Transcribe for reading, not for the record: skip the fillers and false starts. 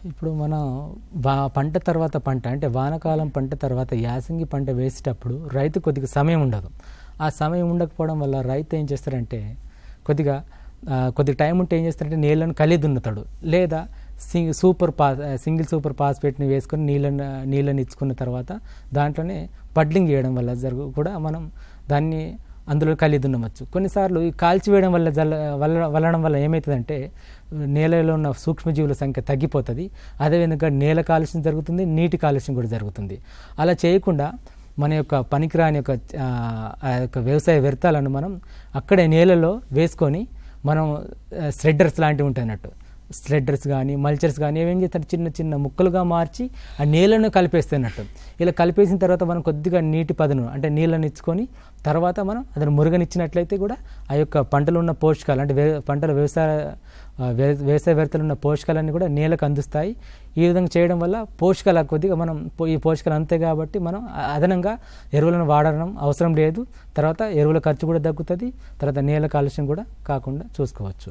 ఇప్పుడు మనం పంట తర్వాత పంట అంటే వానాకాలం పంట తర్వాత యాసంగి పంట వేసేటప్పుడు రైతు కొద్దిగా సమయం ఉండదు. ఆ సమయం ఉండకపోవడం వల్ల రైతు ఏం చేస్తారంటే కొద్దిగా టైం ఉంటే ఏం చేస్తారంటే నీళ్ళను కలిదున్నుతాడు, లేదా సింగిల్ సూపర్ ఫాస్ఫేట్ని వేసుకొని నీళ్ళని ఇచ్చుకున్న తర్వాత దాంట్లోనే పడ్లింగ్ చేయడం వల్ల కూడా మనం దాన్ని అందులో కలిదున్నవచ్చు. కొన్నిసార్లు ఈ కాల్చివేయడం వల్లడం వల్ల ఏమవుతుందంటే నేలలో ఉన్న సూక్ష్మజీవుల సంఖ్య తగ్గిపోతుంది. అదేవిధంగా నేల కాలుష్యం జరుగుతుంది, నీటి కాలుష్యం కూడా జరుగుతుంది. అలా చేయకుండా మన యొక్క పనికిరాని యొక్క వ్యవసాయ వ్యర్థాలను మనం అక్కడే నేలలో వేసుకొని మనం శ్రెడ్డర్స్ లాంటివి ఉంటాయి అన్నట్టు. స్లెడ్డర్స్ కానీ మల్చర్స్ కానీ ఏమేం చేస్తారు, చిన్న చిన్న ముక్కలుగా మార్చి ఆ నీళ్ళను కలిపేస్తున్నట్టు. ఇలా కలిపేసిన తర్వాత మనం కొద్దిగా నీటి పదును అంటే నీళ్ళని ఇచ్చుకొని తర్వాత మనం అతను మురుగనిచ్చినట్లయితే కూడా ఆ యొక్క పంటలో ఉన్న పోషకాలు అంటే పంటల వ్యవసాయ వ్యర్థాలు ఉన్న పోషకాలన్నీ కూడా నేలకు అందిస్తాయి. ఈ విధంగా చేయడం వల్ల పోషకాల కొద్దిగా మనం ఈ పోషకాలు అంతే కాబట్టి మనం అదనంగా ఎరువులను వాడడం అవసరం లేదు. తర్వాత ఎరువుల ఖర్చు కూడా తగ్గుతుంది, తర్వాత నేల కాలుష్యం కూడా కాకుండా చూసుకోవచ్చు.